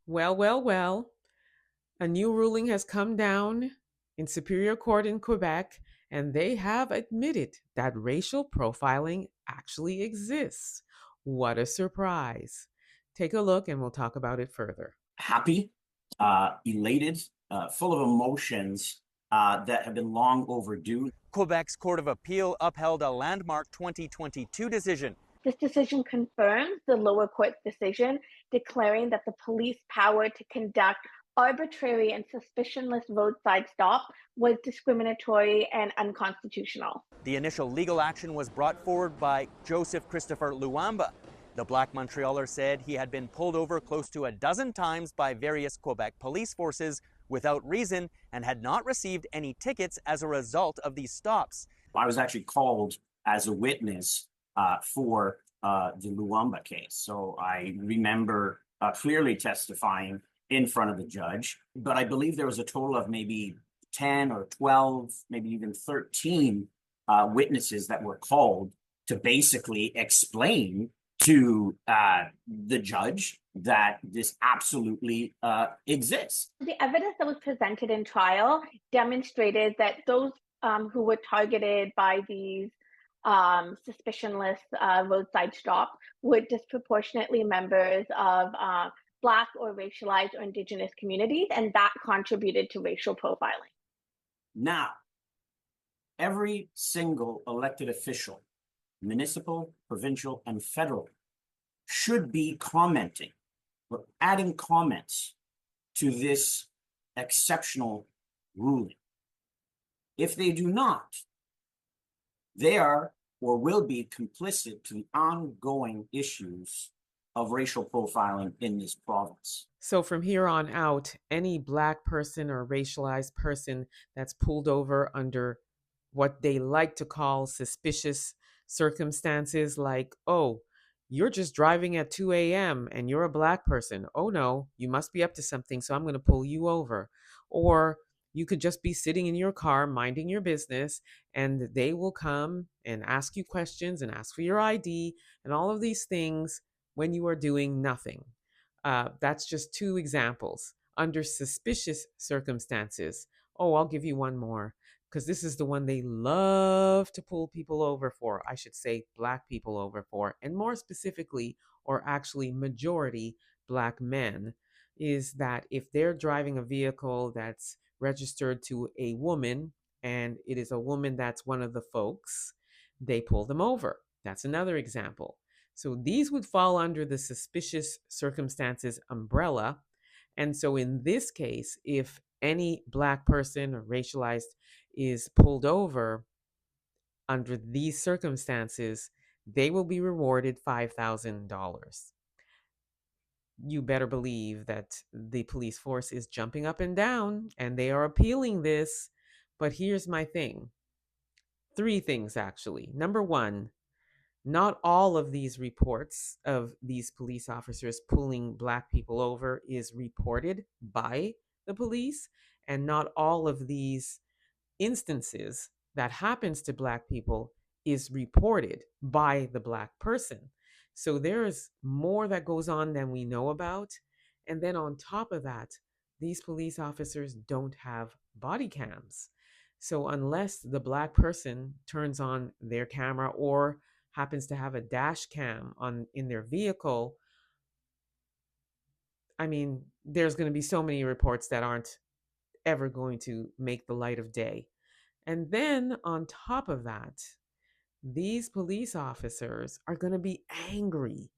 Well, well, well. A new ruling has come down in Superior Court in Quebec, and they have admitted that racial profiling actually exists. What a surprise. Take a look and we'll talk about it further. Happy, elated, full of emotions that have been long overdue. Quebec's Court of Appeal upheld a landmark 2022 decision. This decision confirms the lower court's decision, declaring that the police power to conduct arbitrary and suspicionless roadside stop was discriminatory and unconstitutional. The initial legal action was brought forward by Joseph Christopher Luamba. The Black Montrealer said he had been pulled over close to a dozen times by various Quebec police forces without reason and had not received any tickets as a result of these stops. I was actually called as a witness for the Luamba case. So I remember clearly testifying in front of the judge, but I believe there was a total of maybe 10 or 12, maybe even 13 witnesses that were called to basically explain to the judge that this absolutely exists. The evidence that was presented in trial demonstrated that those who were targeted by these suspicionless roadside stops were disproportionately members of Black or racialized or Indigenous communities, and that contributed to racial profiling. Now, every single elected official, municipal, provincial, and federal, should be commenting or adding comments to this exceptional ruling. If they do not, they are or will be complicit to the ongoing issues of racial profiling in this province. So, from here on out, any Black person or racialized person that's pulled over under what they like to call suspicious circumstances, like, oh, you're just driving at 2 a.m. and you're a Black person. Oh no, you must be up to something, so I'm going to pull you over. Or you could just be sitting in your car minding your business, and they will come and ask you questions and ask for your ID and all of these things when you are doing nothing. That's just two examples. Under suspicious circumstances, oh, I'll give you one more, because this is the one they love to pull people over for. I should say Black people over for, and more specifically, or actually majority Black men, is that if they're driving a vehicle that's registered to a woman and it is a woman that's one of the folks, they pull them over. That's another example. So these would fall under the suspicious circumstances umbrella. And so in this case, if any Black person or racialized is pulled over under these circumstances, they will be rewarded $5,000. You better believe that the police force is jumping up and down and they are appealing this. But here's my thing. Three things, actually. Number one, not all of these reports of these police officers pulling Black people over is reported by the police, and not all of these instances that happens to Black people is reported by the Black person. So there's more that goes on than we know about. And then on top of that, these police officers don't have body cams. So unless the Black person turns on their camera or happens to have a dash cam on in their vehicle, I mean, there's going to be so many reports that aren't ever going to make the light of day. And then on top of that, these police officers are going to be angry,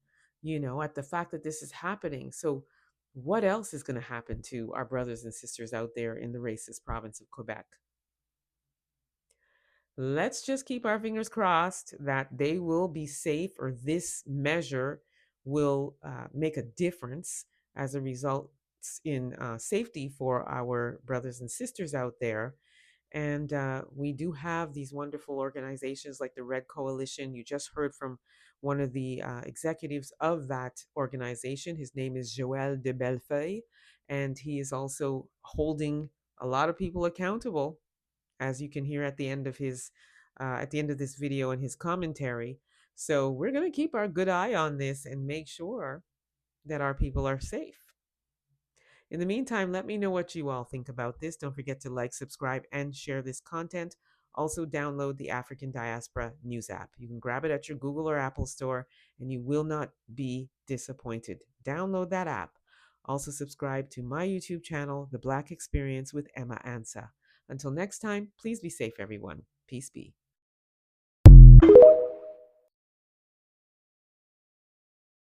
at the fact that this is happening. So what else is going to happen to our brothers and sisters out there in the racist province of Quebec? Let's just keep our fingers crossed that they will be safe, or this measure will make a difference as a result in safety for our brothers and sisters out there. And we do have these wonderful organizations like the Red Coalition. You just heard from one of the executives of that organization. His name is Joël de Bellefeuille, and he is also holding a lot of people accountable, as you can hear at the end of this video and his commentary. So we're going to keep our good eye on this and make sure that our people are safe. In the meantime, let me know what you all think about this. Don't forget to like, subscribe, and share this content. Also, download the African Diaspora News app. You can grab it at your Google or Apple store, and you will not be disappointed. Download that app. Also, subscribe to my YouTube channel, The Black Experience with Emma Ansa. Until next time, please be safe, everyone. Peace be.